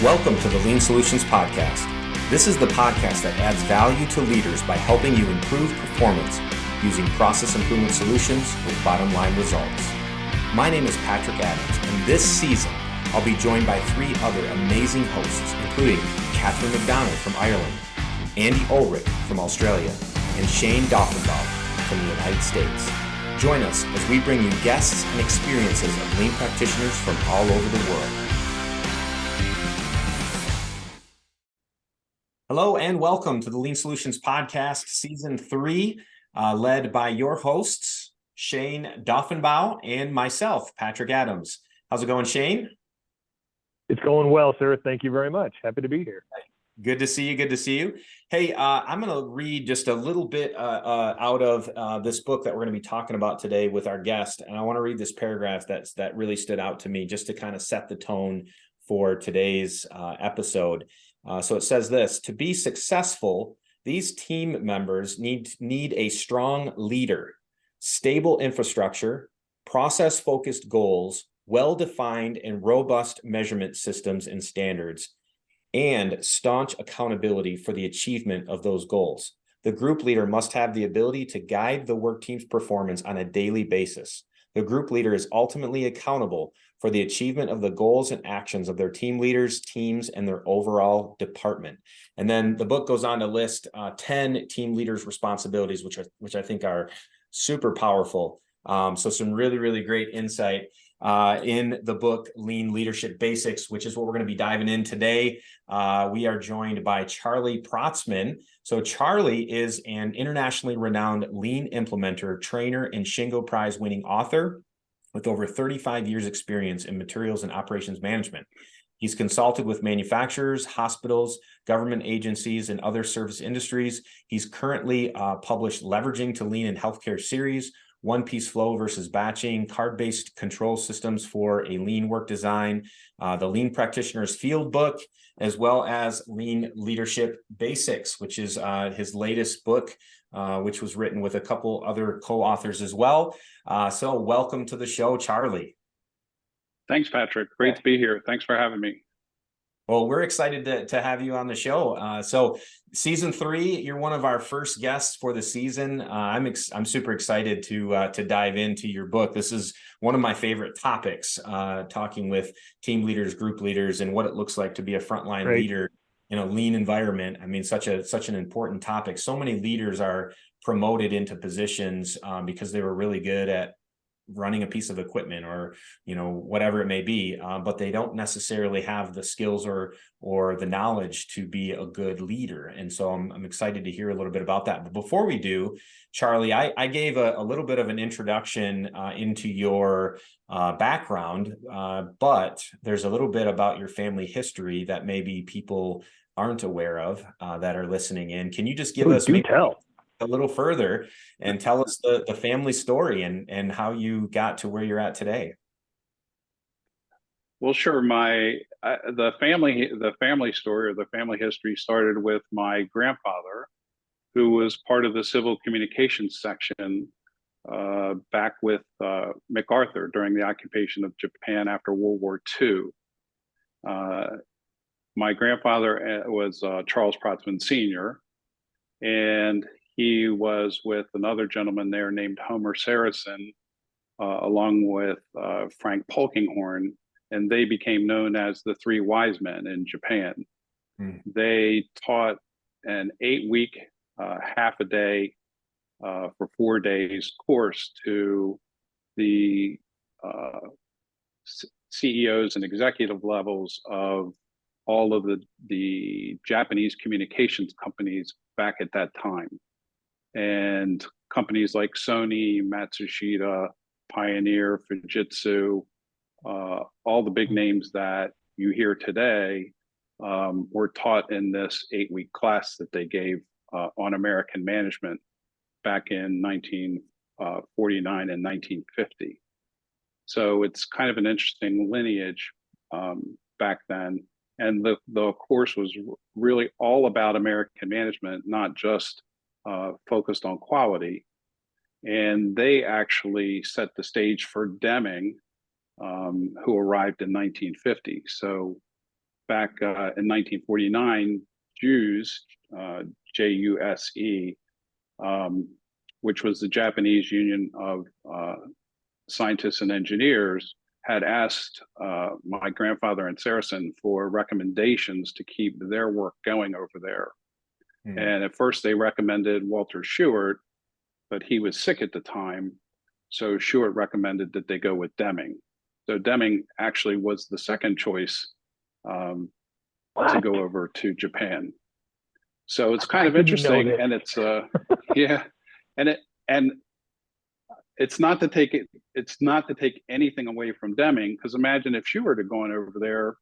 Welcome to the Lean Solutions Podcast. This is the podcast that adds value to leaders by helping you improve performance using process improvement solutions with bottom line results. My name is Patrick Adams, and this season I'll be joined by three other amazing hosts, including Catherine McDonald from Ireland, Andy Ulrich from Australia, and Shayne Daughenbaugh from the United States. Join us as we bring you guests and experiences of lean practitioners from all over the world. Hello and welcome to the Lean Solutions Podcast, Season 3, led by your hosts, Shayne Daughenbaugh and myself, Patrick Adams. How's it going, Shayne? It's going well, sir. Thank you very much. Happy to be here. Good to see you. Good to see you. Hey, I'm going to read just a little bit out of this book that we're going to be talking about today with our guest. And I want to read this paragraph that really stood out to me just to kind of set the tone for today's episode. So it says this: to be successful, these team members need a strong leader, stable infrastructure, process-focused goals, well-defined and robust measurement systems and standards, and staunch accountability for the achievement of those goals. The group leader must have the ability to guide the work team's performance on a daily basis. The group leader is ultimately accountable for the achievement of the goals and actions of their team leaders, teams, and their overall department. And then the book goes on to list 10 team leaders' responsibilities, which I think are super powerful. So some really, really great insight in the book, Lean Leadership Basics, which is what we're going to be diving in today. We are joined by Charlie Protzman. So Charlie is an internationally renowned lean implementer, trainer, and Shingo Prize winning author with over 35 years experience in materials and operations management. He's consulted with manufacturers, hospitals, government agencies, and other service industries. He's currently published Leveraging to Lean in Healthcare series, one-piece flow versus batching, card-based control systems for a lean work design, the Lean Practitioner's Field Book, as well as Lean Leadership Basics, which is his latest book, which was written with a couple other co-authors as well. So welcome to the show, Charlie. Thanks, Patrick. Great to be here. Thanks for having me. Well, we're excited to have you on the show. So season 3, you're one of our first guests for the season. I'm super excited to dive into your book. This is one of my favorite topics, talking with team leaders, group leaders, and what it looks like to be a frontline leader in a lean environment. I mean, such an important topic. So many leaders are promoted into positions because they were really good at running a piece of equipment or whatever it may be, but they don't necessarily have the skills or the knowledge to be a good leader. And so I'm excited to hear a little bit about that. But before we do, Charlie, I gave a little bit of an introduction into your background, but there's a little bit about your family history that maybe people aren't aware of that are listening in. Can you just give us a little further and tell us the family story and how you got to where you're at today? Well, sure. The family story or the family history started with my grandfather, who was part of the civil communications section back with MacArthur during the occupation of Japan after World War II. My grandfather was Charles Protzman Sr., and he was with another gentleman there named Homer Saracen, along with Frank Polkinghorne, and they became known as the Three Wise Men in Japan. They taught an 8-week, half a day for 4 days course to the CEOs and executive levels of all of the Japanese communications companies back at that time. And companies like Sony, Matsushita, Pioneer, Fujitsu, all the big names that you hear today were taught in this 8-week class that they gave on American management back in 1949 and 1950. So it's kind of an interesting lineage back then. And the course was really all about American management, not just focused on quality. And they actually set the stage for Deming, who arrived in 1950. So back in 1949, JUSE, JUSE, which was the Japanese Union of Scientists and Engineers, had asked my grandfather and Saracen for recommendations to keep their work going over there. And at first they recommended Walter Shewhart, but he was sick at the time. So Shewhart recommended that they go with Deming. So Deming actually was the second choice to go over to Japan. So it's kind of interesting, and it's yeah, and it's not to take anything away from Deming, because imagine if Shewhart had gone over there,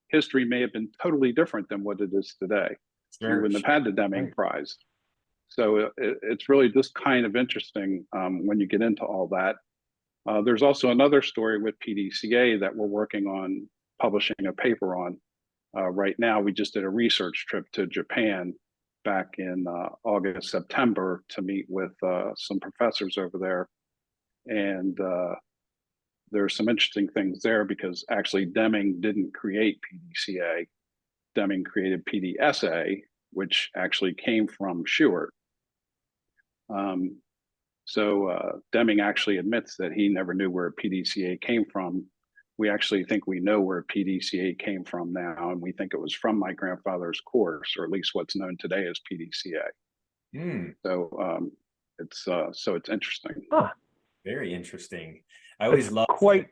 history may have been totally different than what it is today. Sure. You wouldn't have had the Deming Prize. So it's really just kind of interesting when you get into all that. There's also another story with PDCA that we're working on publishing a paper on right now. We just did a research trip to Japan back in August, September to meet with some professors over there. And there's some interesting things there, because actually Deming didn't create PDCA. Deming created PDSA, which actually came from Shewhart. So Deming actually admits that he never knew where PDCA came from. We actually think we know where PDCA came from now, and we think it was from my grandfather's course, or at least what's known today as PDCA. So it's interesting. Huh. Very interesting. I always love go ahead,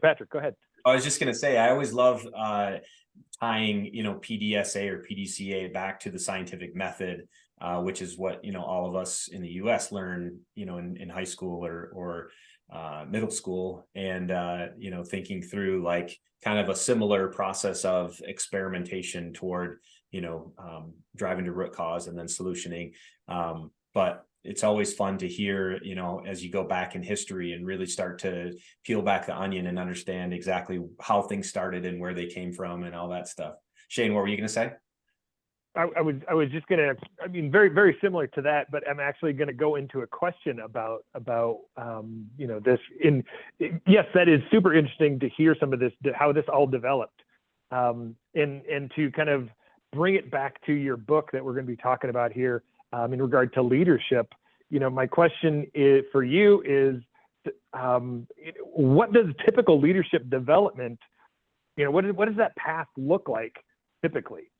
Patrick, go ahead. I was just going to say, I always love tying, PDSA or PDCA back to the scientific method, which is what, all of us in the US learn, in high school or middle school, and, thinking through like kind of a similar process of experimentation toward, driving to root cause and then solutioning. But it's always fun to hear, as you go back in history and really start to peel back the onion and understand exactly how things started and where they came from and all that stuff. Shayne, what were you going to say? I was just going to, very, very similar to that, but I'm actually going to go into a question about this. Yes, that is super interesting to hear some of this, how this all developed, and to kind of bring it back to your book that we're going to be talking about here. In regard to leadership, my question for you is, what does typical leadership development, what does that path look like typically?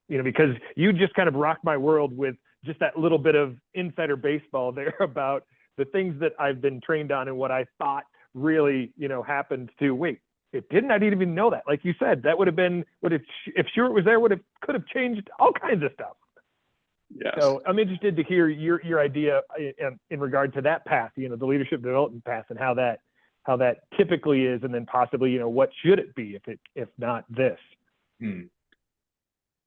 Because you just kind of rocked my world with just that little bit of insider baseball there about the things that I've been trained on and what I thought really, happened to, wait, it didn't, I didn't even know that. Like you said, that would have been, if Shewhart was there, could have changed all kinds of stuff. Yes. So I'm interested to hear your idea in regard to that path, the leadership development path, and how that typically is, and then possibly, what should it be if not this?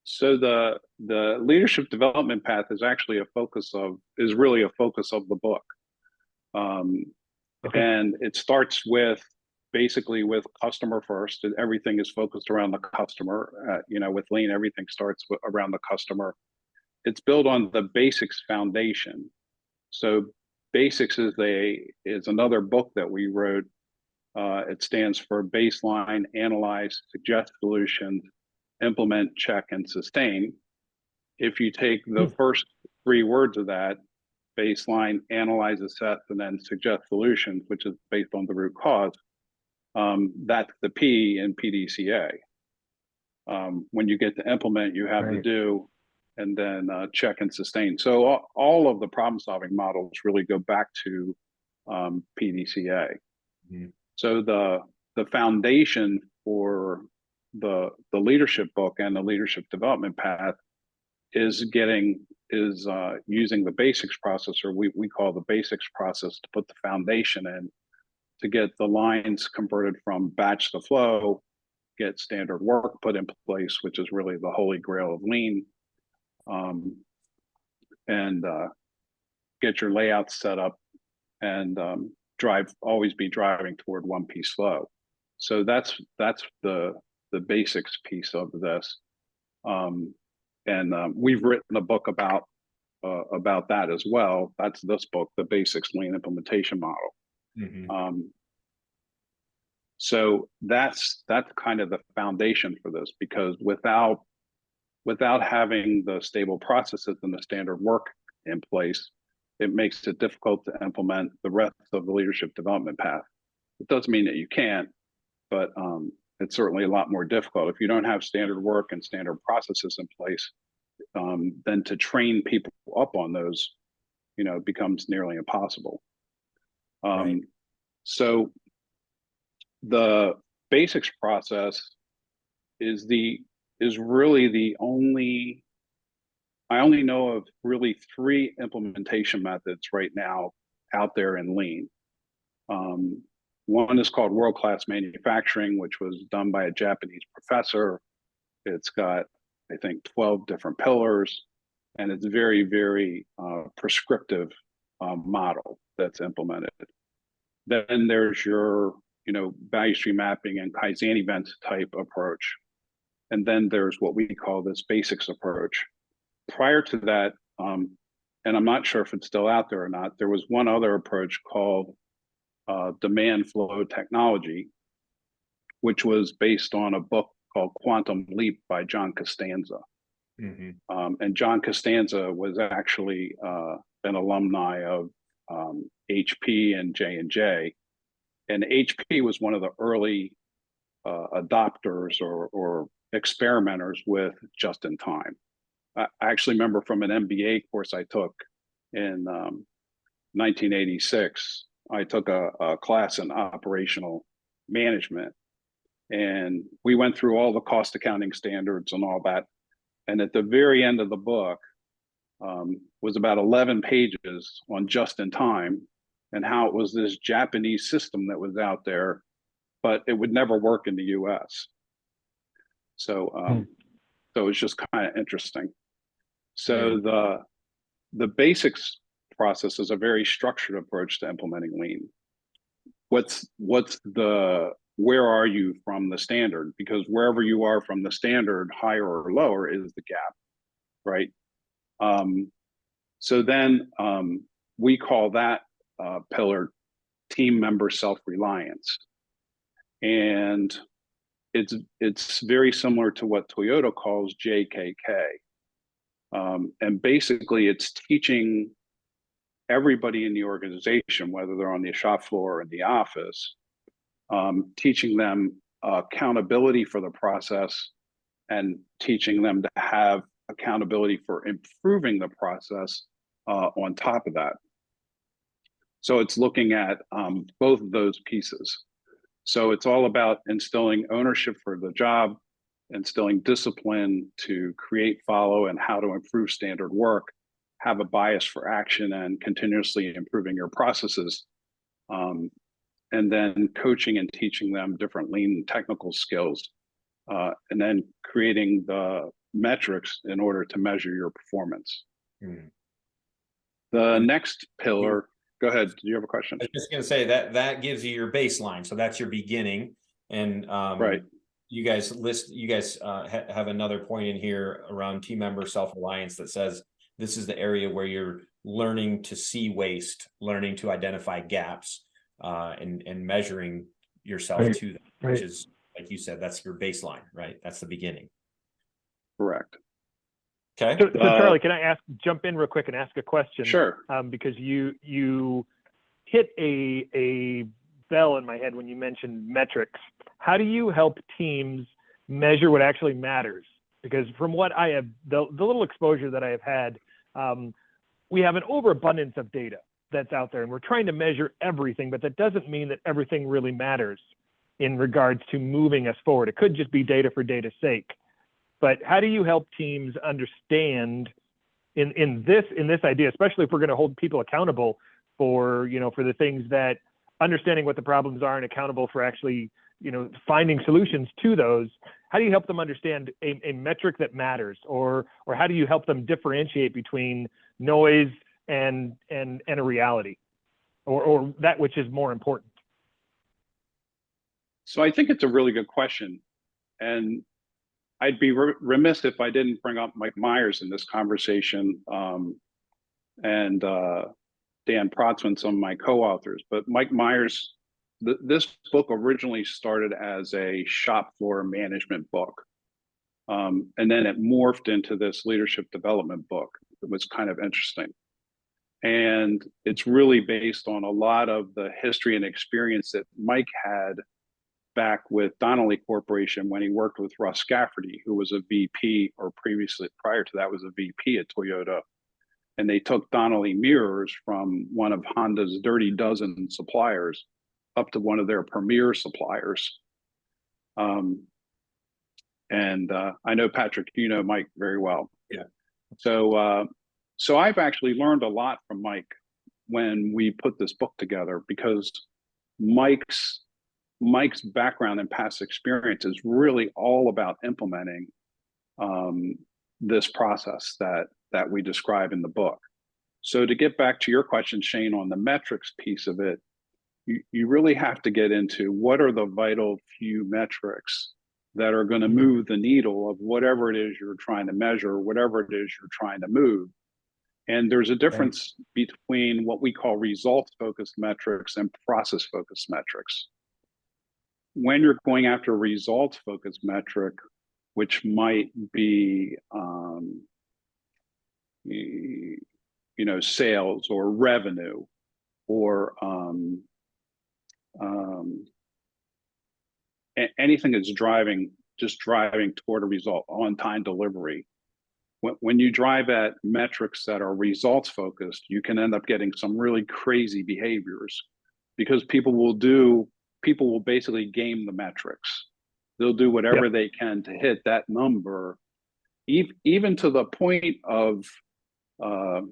So the leadership development path is actually really a focus of the book. And it starts basically with customer first, and everything is focused around the customer. With Lean, everything starts around the customer. It's built on the basics foundation. So basics is another book that we wrote. It stands for baseline, analyze, suggest solutions, implement, check, and sustain. If you take the first three words of that, baseline, analyze, assess, and then suggest solutions, which is based on the root cause, that's the P in PDCA. When you get to implement, you have the do, and then check and sustain. So all of the problem-solving models really go back to PDCA. So the foundation for the leadership book and the leadership development path is using the basics process, or we call the basics process, to put the foundation in, to get the lines converted from batch to flow, get standard work put in place, which is really the holy grail of Lean, and get your layout set up, and always be driving toward one piece flow. So that's the basics piece of this, and we've written a book about that as well. That's this book, The Basics Lean Implementation Model. So that's kind of the foundation for this, because without having the stable processes and the standard work in place, it makes it difficult to implement the rest of the leadership development path. It doesn't mean that you can't, but it's certainly a lot more difficult. If you don't have standard work and standard processes in place, then to train people up on those, becomes nearly impossible. Right. So the basics process is really the only, I only know of really 3 implementation methods right now out there in Lean. One is called world-class manufacturing, which was done by a Japanese professor. It's got, I think, 12 different pillars, and it's very, very prescriptive model that's implemented. Then there's your, value stream mapping and Kaizen event type approach. And then there's what we call this basics approach. Prior to that, and I'm not sure if it's still out there or not, there was one other approach called demand flow technology, which was based on a book called Quantum Leap by John Costanza. Mm-hmm. And John Costanza was actually an alumni of HP and J&J. And HP was one of the early adopters or experimenters with just-in-time. I actually remember from an MBA course I took in 1986, I took a class in operational management, and we went through all the cost accounting standards and all that. And at the very end of the book was about 11 pages on just-in-time and how it was this Japanese system that was out there, but it would never work in the US. So, so it's just kind of interesting. So the basics process is a very structured approach to implementing Lean. Where are you from the standard? Because wherever you are from the standard, higher or lower is the gap, right? So then we call that pillar team member self-reliance. And it's very similar to what Toyota calls JKK. And basically it's teaching everybody in the organization, whether they're on the shop floor or in the office, teaching them accountability for the process and teaching them to have accountability for improving the process on top of that. So it's looking at both of those pieces. So it's all about instilling ownership for the job, instilling discipline to create, follow, and how to improve standard work, have a bias for action, and continuously improving your processes. And then coaching and teaching them different Lean technical skills, and then creating the metrics in order to measure your performance. The next pillar, go ahead. Do you have a question? I was just going to say that gives you your baseline. So that's your beginning. And right. You guys have another point in here around team member self-reliance that says this is the area where you're learning to see waste, learning to identify gaps, and measuring yourself to that, which is, like you said, that's your baseline, right? That's the beginning. Correct. Okay. So Charlie, can I jump in real quick and ask a question? Sure. Because you hit a bell in my head when you mentioned metrics. How do you help teams measure what actually matters? Because from what I have, the little exposure that I have had, we have an overabundance of data that's out there, and we're trying to measure everything, but that doesn't mean that everything really matters in regards to moving us forward. It could just be data for data's sake. But how do you help teams understand in this idea, especially if we're going to hold people accountable for the things that understanding what the problems are and accountable for actually finding solutions to those? How do you help them understand a metric that matters, or how do you help them differentiate between noise and a reality, or that which is more important? So I think it's a really good question, and I'd be remiss if I didn't bring up Mike Myers in this conversation, and Dan Protzman, some of my co-authors. But Mike Myers this book originally started as a shop floor management book. And then it morphed into this leadership development book. It was kind of interesting. And it's really based on a lot of the history and experience that Mike had back with Donnelly Corporation when he worked with Russ Scafferty, who was a VP, or previously, prior to that, was a VP at Toyota. And they took Donnelly mirrors from one of Honda's dirty dozen suppliers up to one of their premier suppliers. And I know, Patrick, you know Mike very well. Yeah. So I've actually learned a lot from Mike when we put this book together, because Mike's background and past experience is really all about implementing this process that we describe in the book. So to get back to your question, Shayne, on the metrics piece of it, you really have to get into what are the vital few metrics that are going to move the needle of whatever it is you're trying to measure, whatever it is you're trying to move. And there's a difference between what we call results-focused metrics and process-focused metrics. When you're going after a results-focused metric, which might be, sales or revenue, or anything that's driving toward a result, on-time delivery. When you drive at metrics that are results focused, you can end up getting some really crazy behaviors, because people will basically game the metrics. They'll do whatever they can to hit that number, even to the point of, I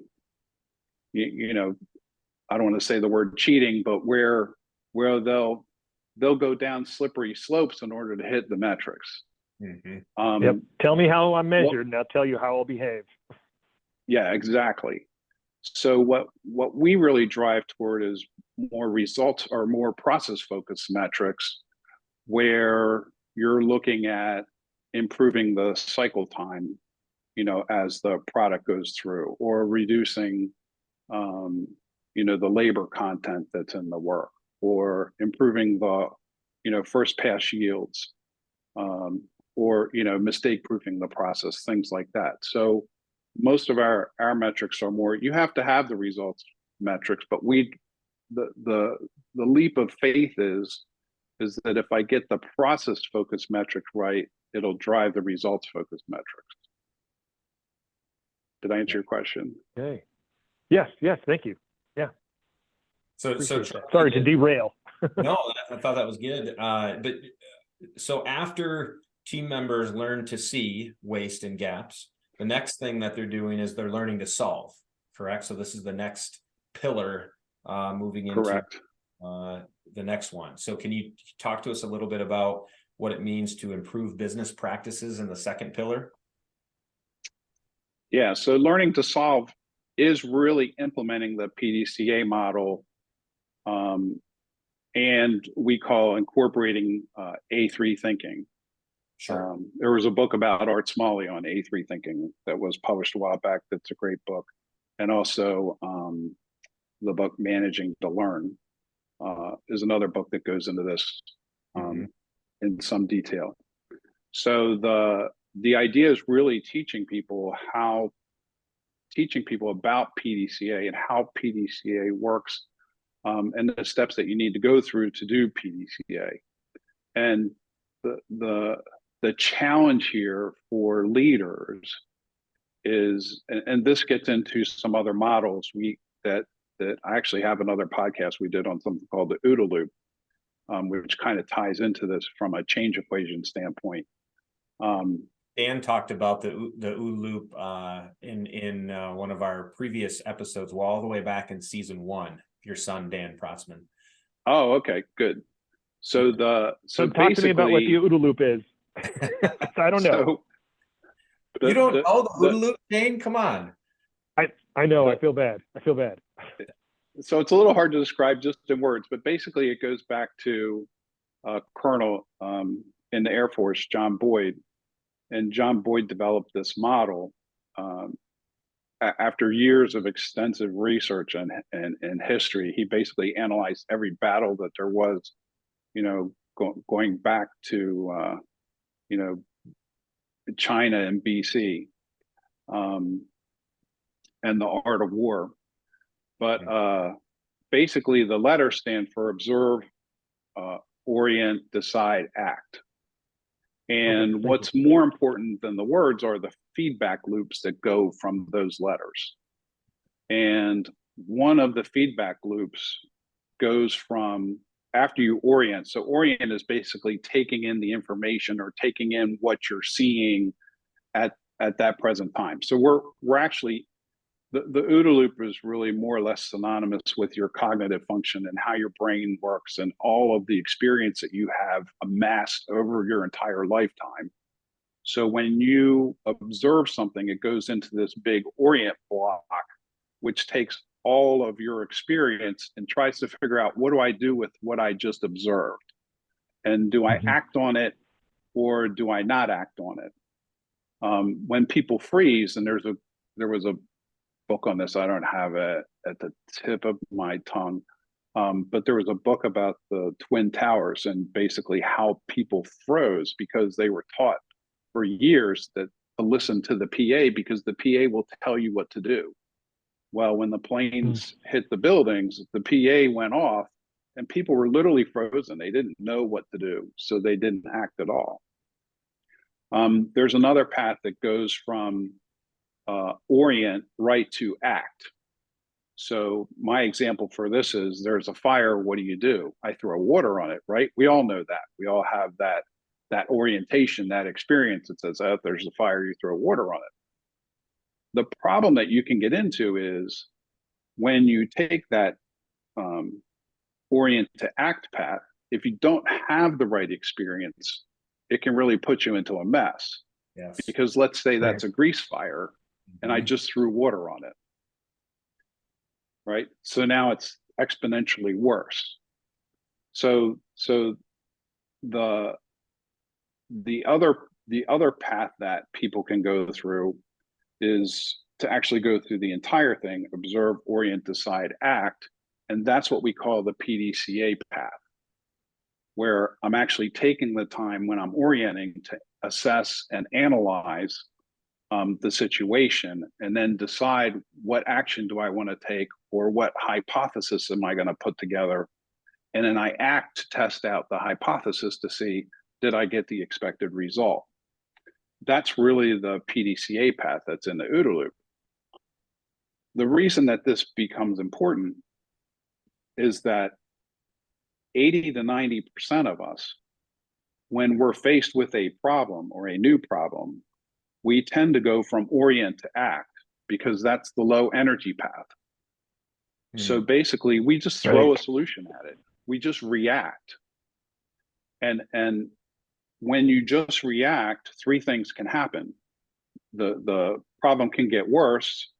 don't want to say the word cheating, but where they'll go down slippery slopes in order to hit the metrics. Mm-hmm. Tell me how I'm measured, and I'll tell you how I'll behave. Yeah, exactly. So what we really drive toward is more results or more process focused metrics, where you're looking at improving the cycle time, as the product goes through, or reducing, the labor content that's in the work, or improving the, first pass yields, or mistake proofing the process, things like that. So most of our metrics are more, you have to have the results metrics, but the leap of faith is that if I get the process focused metric right, it'll drive the results focused metrics. Did I answer your question? Okay. Yes, thank you. Yeah. So sorry to derail. No, I thought that was good. But so after team members learn to see waste and gaps, the next thing that they're doing is they're learning to solve, correct? So this is the next pillar, moving into the next one. So can you talk to us a little bit about what it means to improve business practices in the second pillar? Yeah, so learning to solve is really implementing the PDCA model, and we call incorporating A3 thinking. Sure. There was a book about Art Smalley on A3 thinking that was published a while back. That's a great book. And also the book Managing to Learn is another book that goes into this in some detail. So the idea is really teaching people about PDCA and how PDCA works, and the steps that you need to go through to do PDCA. And the challenge here for leaders is, and this gets into some other models that I actually have another podcast we did on something called the OODA loop, which kind of ties into this from a change equation standpoint. Dan talked about the OODA loop in one of our previous episodes, well, all the way back in season 1. Your son, Dan Protzman. Oh, okay, good. So talk to me about what the OODA loop is. I don't know. You don't know the OODA loop, Shayne? Come on. I know. I feel bad. So it's a little hard to describe just in words, but basically it goes back to Colonel in the Air Force, John Boyd. And John Boyd developed this model after years of extensive research and history, he basically analyzed every battle that there was, going back to, China and BC, and the art of war. But basically, the letters stand for observe, orient, decide, act. And what's more important than the words are the feedback loops that go from those letters. And one of the feedback loops goes from after you orient. So orient is basically taking in the information or taking in what you're seeing at that present time. So we're actually, the OODA loop is really more or less synonymous with your cognitive function and how your brain works and all of the experience that you have amassed over your entire lifetime. So when you observe something, it goes into this big orient block, which takes all of your experience and tries to figure out, what do I do with what I just observed? And do I act on it or do I not act on it? When people freeze, and there was a book on this, I don't have it at the tip of my tongue, but there was a book about the Twin Towers and basically how people froze because they were taught for years that to listen to the PA because the PA will tell you what to do. Well, when the planes hit the buildings, the PA went off and people were literally frozen. They didn't know what to do, so they didn't act at all. There's another path that goes from orient right to act. So my example for this is there's a fire. What do? I throw water on it, right? We all know that. We all have that orientation, that experience that says, oh, there's a fire, you throw water on it. The problem that you can get into is when you take that orient to act path, if you don't have the right experience, it can really put you into a mess. Yes. Because let's say that's a grease fire and I just threw water on it, right? So now it's exponentially worse. So the other path that people can go through is to actually go through the entire thing, observe, orient, decide, act. And that's what we call the PDCA path, where I'm actually taking the time when I'm orienting to assess and analyze the situation and then decide what action do I want to take or what hypothesis am I going to put together. And then I act to test out the hypothesis to see, did I get the expected result? That's really the PDCA path that's in the OODA loop. The reason that this becomes important is that 80 to 90% of us, when we're faced with a problem or a new problem, we tend to go from orient to act because that's the low energy path. So basically, we just throw a solution at it. We just react. And when you just react, three things can happen. The problem can get worse.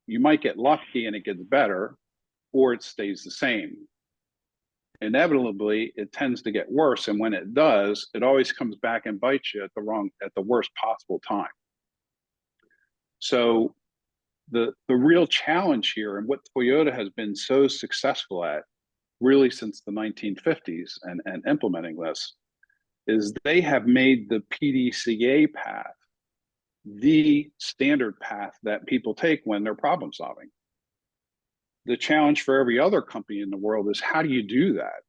You might get lucky and it gets better, or it stays the same. Inevitably, it tends to get worse. And when it does, it always comes back and bites you at the worst possible time. So the real challenge here, and what Toyota has been so successful at really since the 1950s and implementing this, is they have made the PDCA path the standard path that people take when they're problem solving. The challenge for every other company in the world is, how do you do that?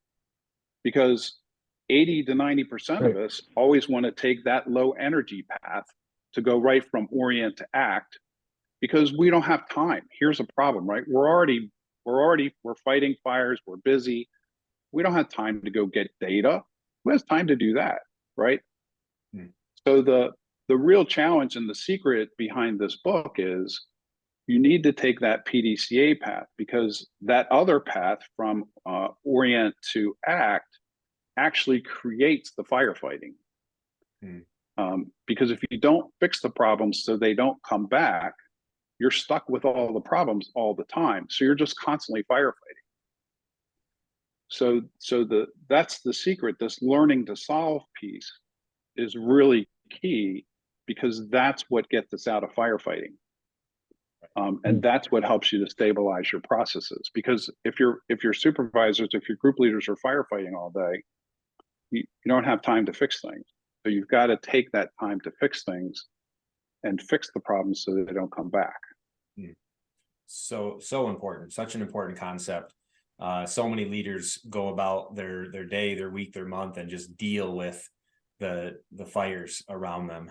Because 80 to 90% of us always want to take that low energy path to go right from orient to act, because we don't have time. Here's a problem, right? We're fighting fires. We're busy. We don't have time to go get data. Who has time to do that, right? So the real challenge and the secret behind this book is you need to take that PDCA path, because that other path from orient to act actually creates the firefighting. Because if you don't fix the problems so they don't come back, you're stuck with all the problems all the time. So you're just constantly firefighting. So that's the secret. This learning to solve piece is really key, because that's what gets us out of firefighting. And that's what helps you to stabilize your processes. Because if your supervisors, if your group leaders are firefighting all day, you don't have time to fix things. So you've got to take that time to fix things and fix the problems so that they don't come back. So important, such an important concept. So many leaders go about their day, their week, their month, and just deal with the fires around them,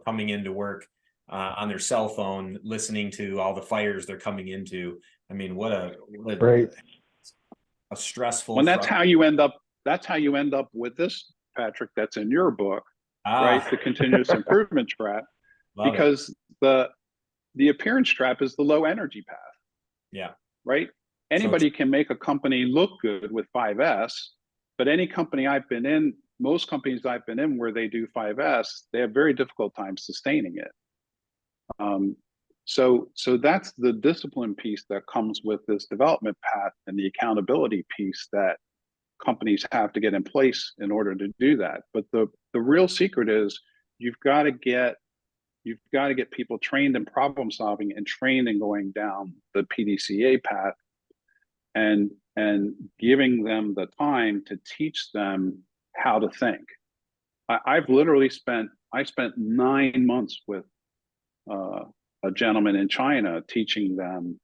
coming into work on their cell phone, listening to all the fires they're coming into. I mean, what a stressful. Well, that's how you end up with this, Patrick, that's in your book, right? The continuous improvement trap. Because the appearance trap is the low energy path. Yeah. Right. Anybody can make a company look good with 5S, but any company I've been in, most companies I've been in where they do 5S, they have very difficult time sustaining it. So that's the discipline piece that comes with this development path, and the accountability piece that companies have to get in place in order to do that. But the real secret is you've got to get people trained in problem solving and trained in going down the PDCA path, and giving them the time to teach them how to think. I've literally spent 9 months with a gentleman in China teaching them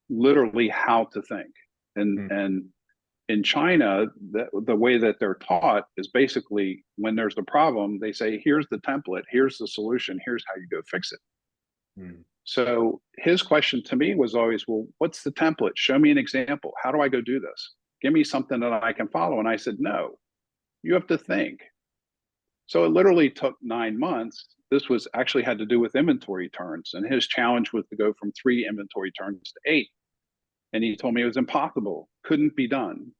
literally how to think. And in China, the way that they're taught is basically when there's a problem, they say, here's the template, here's the solution, here's how you go fix it. So his question to me was always, well, what's the template? Show me an example. How do I go do this? Give me something that I can follow. And I said, no, you have to think. So it literally took 9 months. This was actually had to do with inventory turns. And his challenge was to go from 3 inventory turns to 8. And he told me it was impossible, couldn't be done.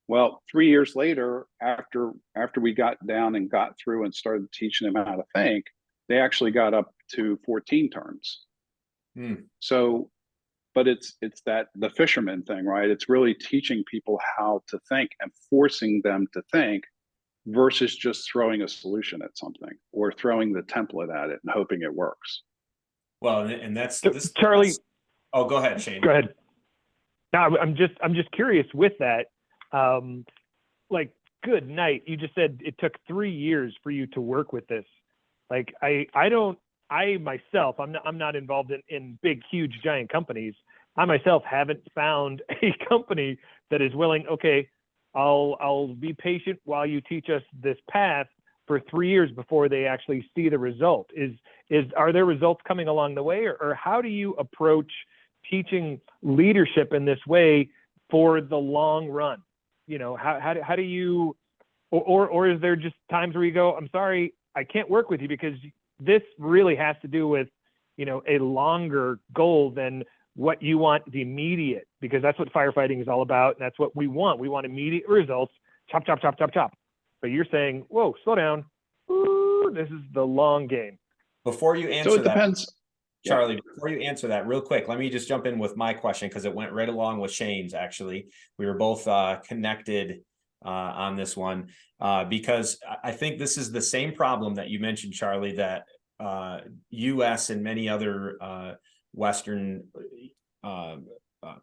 Well, 3 years later, after we got down and got through and started teaching them how to think, they actually got up to 14 turns. So, but it's that the fisherman thing, right? It's really teaching people how to think and forcing them to think versus just throwing a solution at something or throwing the template at it and hoping it works. Well, and that's this, Charlie. Oh, go ahead, Shayne. Go ahead. Now, I'm just curious with that. Like, good night. You just said it took 3 years for you to work with this. Like, I myself, I'm not involved in big, huge, giant companies. I myself haven't found a company that is willing. Okay, I'll be patient while you teach us this path for 3 years before they actually see the result. Are there results coming along the way, or how do you approach teaching leadership in this way for the long run? How do you, or is there just times where you go, I'm sorry, I can't work with you because this really has to do with, a longer goal than what you want the immediate, because that's what firefighting is all about. And that's what we want. We want immediate results, chop, chop, chop, chop, chop. But you're saying, whoa, slow down. Ooh, this is the long game. Before you answer so it depends. Charlie, before you answer that real quick, let me just jump in with my question because it went right along with Shayne's. Actually, we were both connected on this one because I think this is the same problem that you mentioned, Charlie, that U.S. and many other Western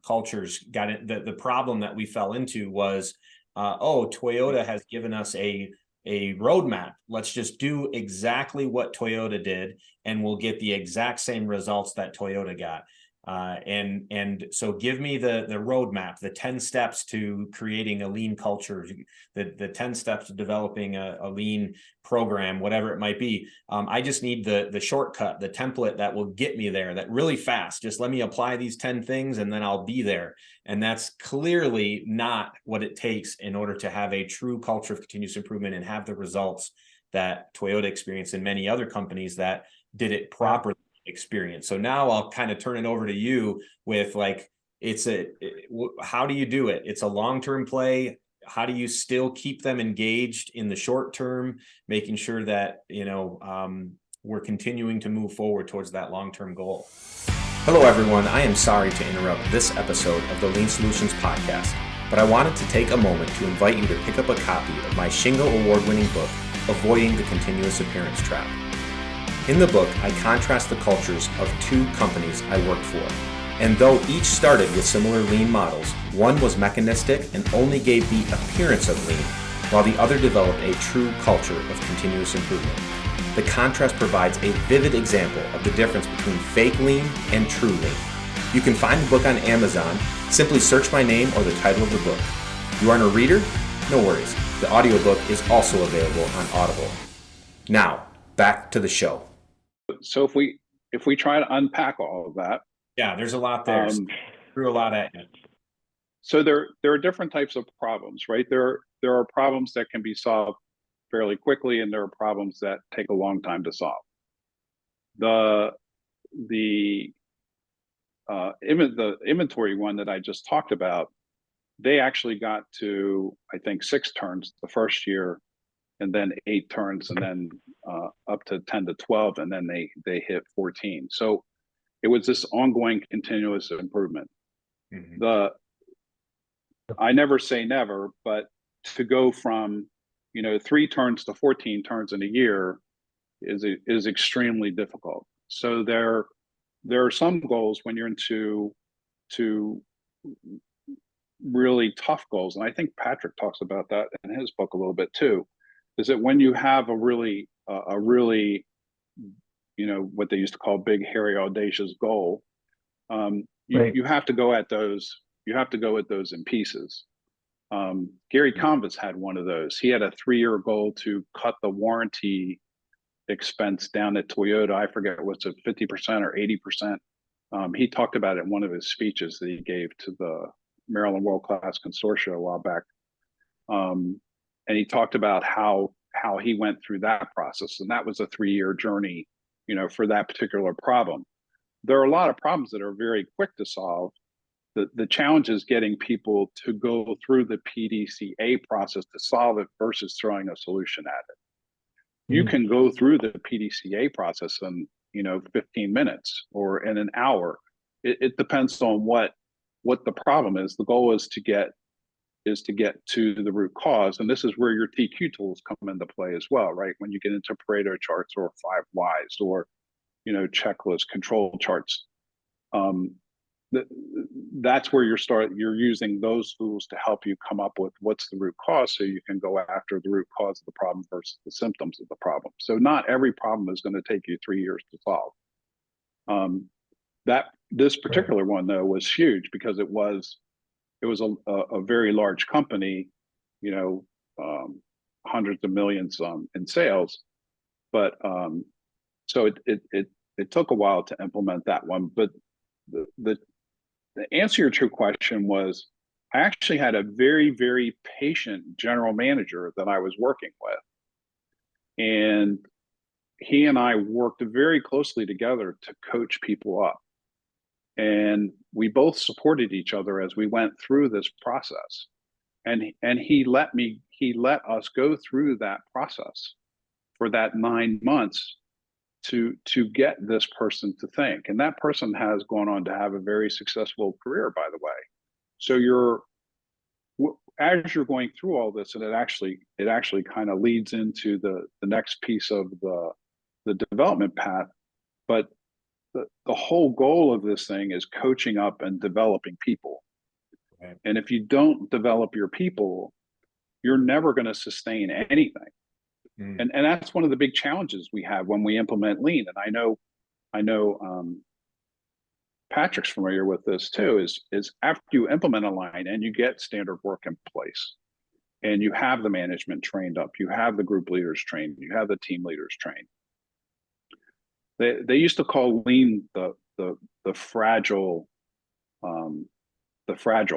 cultures got it. The problem that we fell into was, Toyota has given us a roadmap. Let's just do exactly what Toyota did, and we'll get the exact same results that Toyota got. And so give me the roadmap, the 10 steps to creating a lean culture, the 10 steps to developing a lean program, whatever it might be. I just need the shortcut, the template that will get me there, that really fast. Just let me apply these 10 things and then I'll be there. And that's clearly not what it takes in order to have a true culture of continuous improvement and have the results that Toyota experienced and many other companies that did it properly experience. So now I'll kind of turn it over to you with how do you do it? It's a long-term play. How do you still keep them engaged in the short term, making sure that, we're continuing to move forward towards that long-term goal? Hello, everyone. I am sorry to interrupt this episode of the Lean Solutions podcast, but I wanted to take a moment to invite you to pick up a copy of my Shingo award-winning book, Avoiding the Continuous Appearance Trap. In the book, I contrast the cultures of two companies I worked for. And though each started with similar lean models, one was mechanistic and only gave the appearance of lean, while the other developed a true culture of continuous improvement. The contrast provides a vivid example of the difference between fake lean and true lean. You can find the book on Amazon. Simply search my name or the title of the book. You aren't a reader? No worries. The audiobook is also available on Audible. Now, back to the show. So if we try to unpack all of that, yeah, there's a lot there. Threw a lot at you. So there are different types of problems, right? There are problems that can be solved fairly quickly, and there are problems that take a long time to solve. The inventory one that I just talked about, they actually got to, I think, 6 turns the first year, and then 8 turns, and then up to 10 to 12, and then they hit 14. So it was this ongoing continuous improvement. Mm-hmm. I never say never, but to go from 3 turns to 14 turns in a year is extremely difficult. So there are some goals when you're into really tough goals, and I think Patrick talks about that in his book a little bit too, is that when you have a really what they used to call big, hairy, audacious goal, you have to go at those. You have to go at those in pieces. Gary Convis had one of those. He had a 3-year goal to cut the warranty expense down at Toyota. I forget what's it, 50% or 80%. He talked about it in one of his speeches that he gave to the Maryland World Class Consortia a while back. And he talked about how he went through that process, and that was a 3-year journey, for that particular problem. There are a lot of problems that are very quick to solve. The challenge is getting people to go through the PDCA process to solve it versus throwing a solution at it. You can go through the PDCA process in 15 minutes or in an hour. It depends on what the problem is. The goal is to get to the root cause, and this is where your TQ tools come into play as well, right? When you get into Pareto charts or 5 whys or checklist control charts. That's where you're using those tools to help you come up with what's the root cause, so you can go after the root cause of the problem versus the symptoms of the problem. So not every problem is going to take you 3 years to solve. This particular one though was huge because it was a very large company, hundreds of millions in sales, but so it took a while to implement that one. But the answer to your question was, I actually had a very, very patient general manager that I was working with. And he and I worked very closely together to coach people up. And we both supported each other as we went through this process. And he let us go through that process for that 9 months to get this person to think. And that person has gone on to have a very successful career, by the way. So as you're going through all this, and it actually kind of leads into the next piece of the development path. But the whole goal of this thing is coaching up and developing people. Okay. And if you don't develop your people, you're never going to sustain anything. And that's one of the big challenges we have when we implement lean. And I know Patrick's familiar with this too, is after you implement a line and you get standard work in place and you have the management trained up, you have the group leaders trained, you have the team leaders trained. They used to call lean the fragile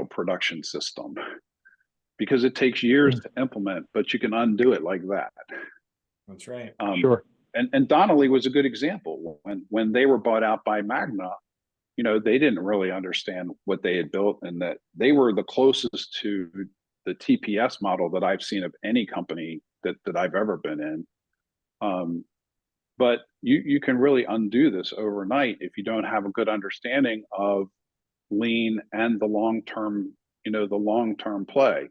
production system, because it takes years to implement, but you can undo it like that. That's right. Sure. And Donnelly was a good example. When they were bought out by Magna, they didn't really understand what they had built, and that they were the closest to the TPS model that I've seen of any company that I've ever been in. But you can really undo this overnight if you don't have a good understanding of lean and the long-term play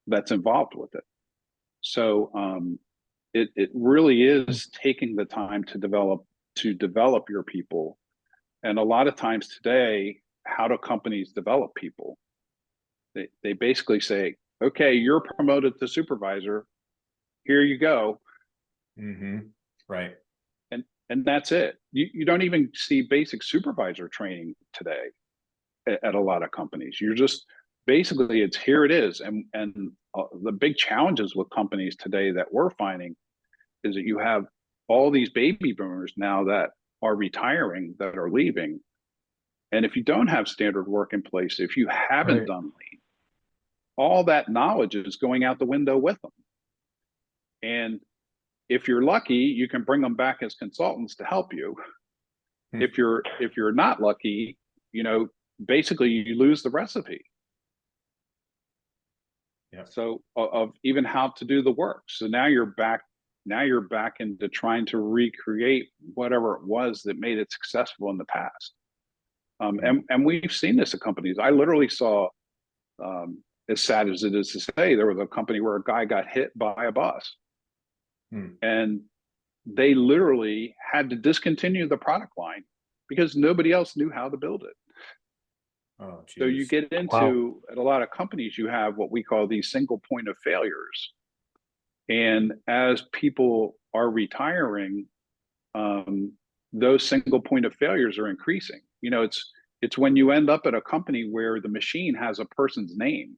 that's involved with it. So it really is taking the time to develop your people. And a lot of times today, how do companies develop people? They basically say, okay, you're promoted to supervisor, here you go. Right. And that's it. You don't even see basic supervisor training today at a lot of companies. You're just basically, it's here it is. And the big challenges with companies today that we're finding is that you have all these baby boomers now that are retiring, that are leaving. And if you don't have standard work in place, if you haven't done lean, all that knowledge is going out the window with them. And if you're lucky, you can bring them back as consultants to help you. If you're not lucky, basically you lose the recipe. Yeah. So of even how to do the work. So now you're back into trying to recreate whatever it was that made it successful in the past. And we've seen this at companies. I literally saw, as sad as it is to say, there was a company where a guy got hit by a bus. And they literally had to discontinue the product line because nobody else knew how to build it. Oh, geez. So you get into, at a lot of companies, you have what we call these single point of failures. And as people are retiring, those single point of failures are increasing. It's when you end up at a company where the machine has a person's name.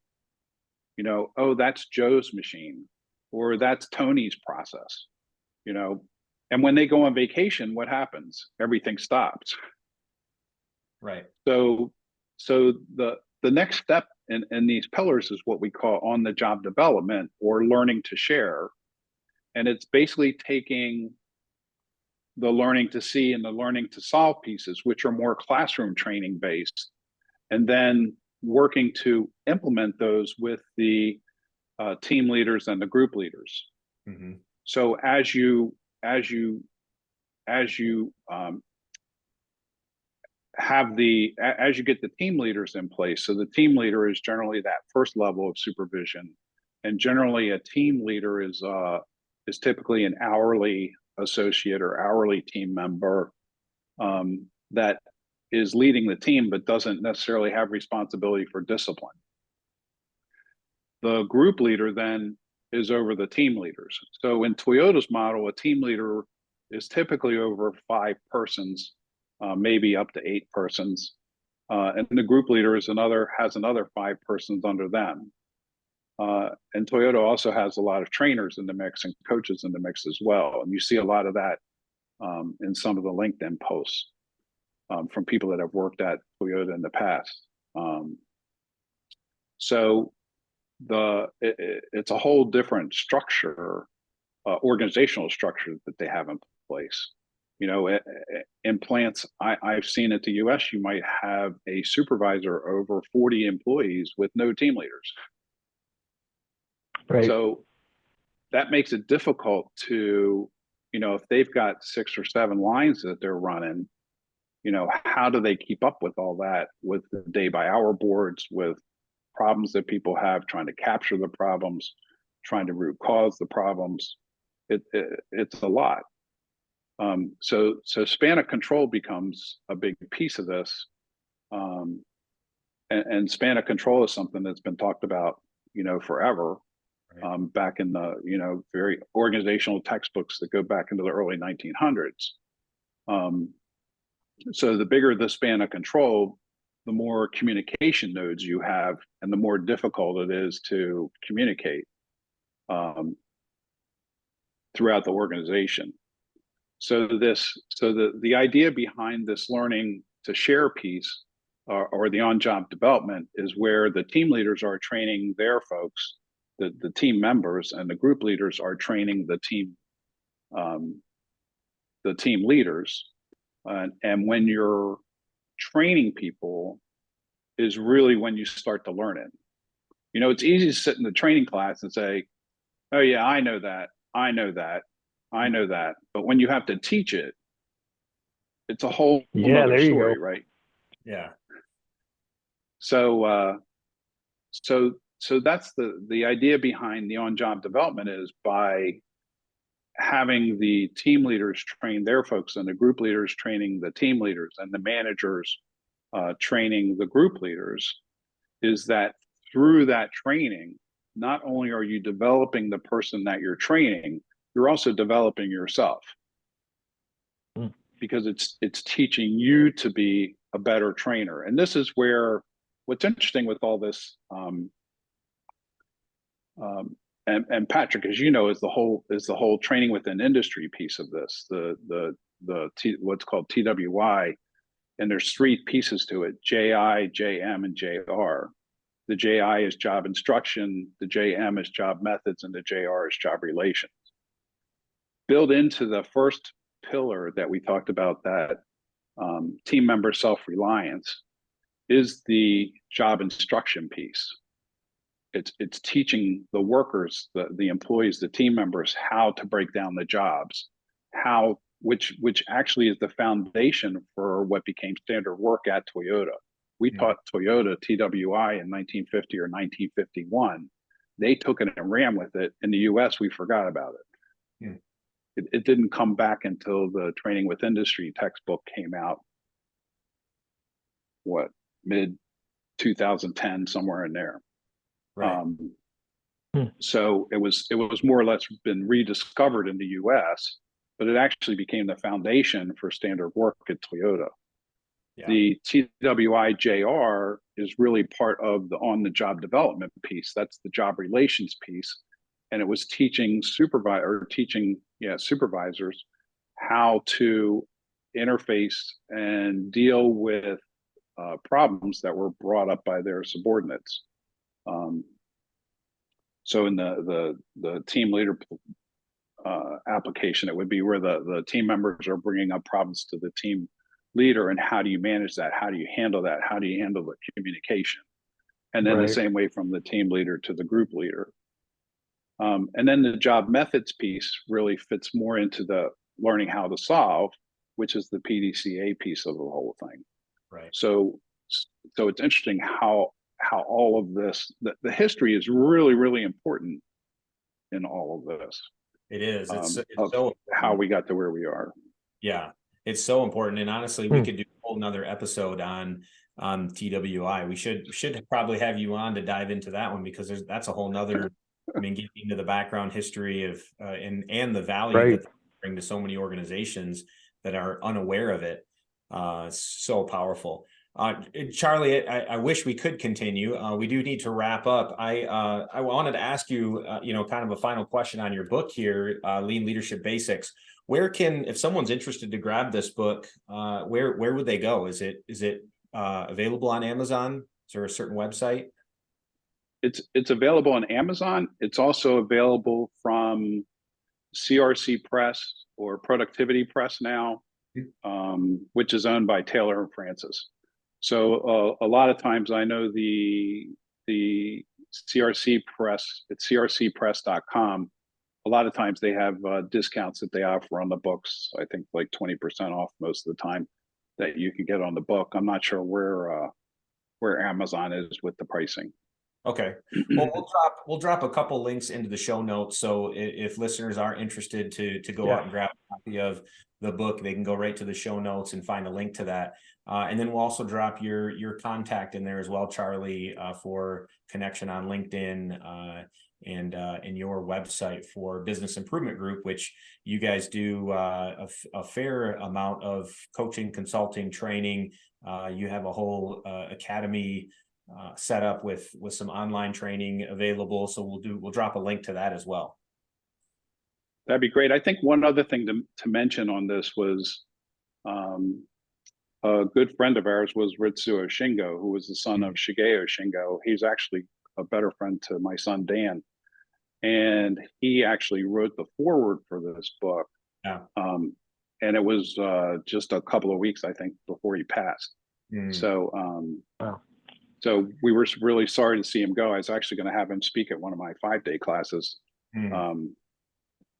Oh, that's Joe's machine, or that's Tony's process. And when they go on vacation, what happens? Everything stops. Right. So the next step in these pillars is what we call on-the-job development, or learning to share. And it's basically taking the learning to see and the learning to solve pieces, which are more classroom training based, and then working to implement those with the team leaders and the group leaders. So as you get the team leaders in place, so the team leader is generally that first level of supervision, and generally a team leader is typically an hourly associate or hourly team member that is leading the team but doesn't necessarily have responsibility for discipline. The group leader then is over the team leaders. So in Toyota's model, a team leader is typically over 5 persons, maybe up to 8 persons. And the group leader has another 5 persons under them. And Toyota also has a lot of trainers in the mix and coaches in the mix as well. And you see a lot of that in some of the LinkedIn posts from people that have worked at Toyota in the past. So it's a whole different structure, organizational structure that they have in place. In plants, I've seen at the US, you might have a supervisor over 40 employees with no team leaders. Right. So that makes it difficult to, if they've got 6 or 7 lines that they're running, how do they keep up with all that, with the day by hour boards, with problems that people have, trying to capture the problems, trying to root cause the problems. It's a lot. So span of control becomes a big piece of this. And span of control is something that's been talked about, forever. Right. Back in the, very organizational textbooks that go back into the early 1900s. So the bigger the span of control, the more communication nodes you have, and the more difficult it is to communicate throughout the organization. So the idea behind this learning to share piece, or the on-job development, is where the team leaders are training their folks, the team members, and the group leaders are training the team leaders. And when you're training people is really when you start to learn it. It's easy to sit in the training class and say, oh yeah, I know that. But when you have to teach it, it's a whole other story, right? Yeah. So that's the idea behind the on-job development, is by having the team leaders train their folks, and the group leaders training the team leaders, and the managers training the group leaders, is that through that training, not only are you developing the person that you're training, you're also developing yourself, because it's teaching you to be a better trainer. And this is where what's interesting with all this, and Patrick, as you know, is the whole training within industry piece of this, what's called TWI, and there's three pieces to it: JI, JM, and JR. The JI is job instruction, the JM is job methods, and the JR is job relations. Built into the first pillar that we talked about, that team member self-reliance, is the job instruction piece. It's teaching the workers, the employees, the team members, how to break down the jobs, which actually is the foundation for what became standard work at Toyota. We taught Toyota TWI in 1950 or 1951. They took it and ran with it. In the US, we forgot about it. It didn't come back until the Training with Industry textbook came out, mid 2010, somewhere in there. Right. So it was more or less been rediscovered in the US, but it actually became the foundation for standard work at Toyota. Yeah. The TWI-JR is really part of the on-the-job development piece. That's the job relations piece. And it was teaching supervisors how to interface and deal with problems that were brought up by their subordinates. So in the team leader application, it would be where the team members are bringing up problems to the team leader, and how do you manage that? How do you handle that? How do you handle the communication? And then the same way from the team leader to the group leader. And then the job methods piece really fits more into the learning how to solve, which is the PDCA piece of the whole thing. Right. So it's interesting how all of this, the history is really, really important in all of this. It is. It's so how we got to where we are. Yeah, it's so important. And honestly, we could do a whole nother episode on TWI. We should probably have you on to dive into that one, because that's a whole nother, I mean, getting into the background history of and the value that they bring to so many organizations that are unaware of it. So powerful. Charlie, I wish we could continue. We do need to wrap up. I wanted to ask you, kind of a final question on your book here, Lean Leadership Basics. Where if someone's interested to grab this book, where would they go? Is it available on Amazon? Is there a certain website? It's available on Amazon. It's also available from CRC Press or Productivity Press now, which is owned by Taylor and Francis. So a lot of times, I know the CRC Press, it's crcpress.com. A lot of times they have discounts that they offer on the books. I think like 20% off most of the time that you can get on the book. I'm not sure where Amazon is with the pricing. Okay. Well, we'll drop a couple links into the show notes. So if listeners are interested to go out and grab a copy of the book, they can go right to the show notes and find a link to that. And then we'll also drop your contact in there as well, Charlie, for connection on LinkedIn and your website for Business Improvement Group, which you guys do a fair amount of coaching, consulting, training. You have a whole academy set up with some online training available. So we'll drop a link to that as well. That'd be great. I think one other thing to mention on this was a good friend of ours was Ritsuo Shingo, who was the son of Shigeo Shingo. He's actually a better friend to my son, Dan. And he actually wrote the foreword for this book. Yeah. And it was just a couple of weeks, I think, before he passed. So, so we were really sorry to see him go. I was actually going to have him speak at one of my 5-day classes.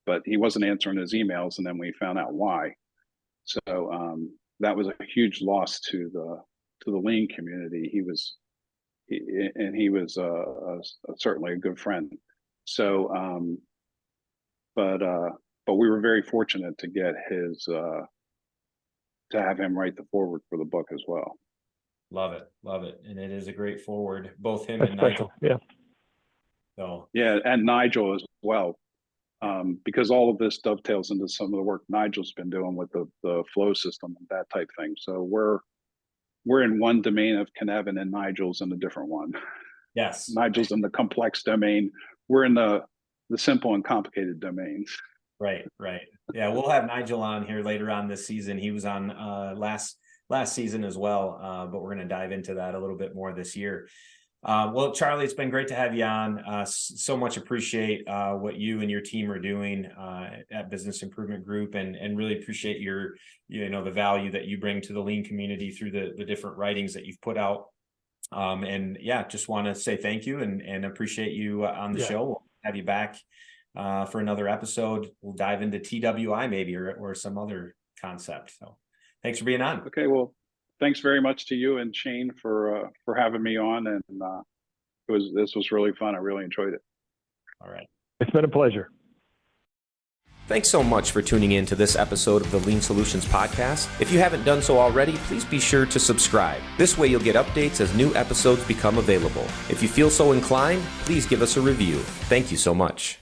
But he wasn't answering his emails, and then we found out why. So that was a huge loss to the Lean community. He was certainly a good friend. So, but we were very fortunate to get his to have him write the foreword for the book as well. Love it, and it is a great forward. Both him That's and special. Nigel. Yeah. So yeah, and Nigel as well, because all of this dovetails into some of the work Nigel's been doing with the flow system and that type thing. So we're in one domain of Cynefin, and Nigel's in a different one. yes, Nigel's in the complex domain. We're in the simple and complicated domains. right. Yeah, we'll have Nigel on here later on this season. He was on last season as well, but we're going to dive into that a little bit more this year. Well, Charlie, it's been great to have you on. So much appreciate what you and your team are doing at Business Improvement Group, and really appreciate your, the value that you bring to the lean community through the different writings that you've put out. And yeah, just want to say thank you and appreciate you on the show. We'll have you back for another episode. We'll dive into TWI maybe or some other concept. So thanks for being on. Okay, well, thanks very much to you and Shayne for having me on, and this was really fun. I really enjoyed it. All right, it's been a pleasure. Thanks so much for tuning in to this episode of the Lean Solutions Podcast. If you haven't done so already, please be sure to subscribe. This way you'll get updates as new episodes become available. If you feel so inclined, please give us a review. Thank you so much.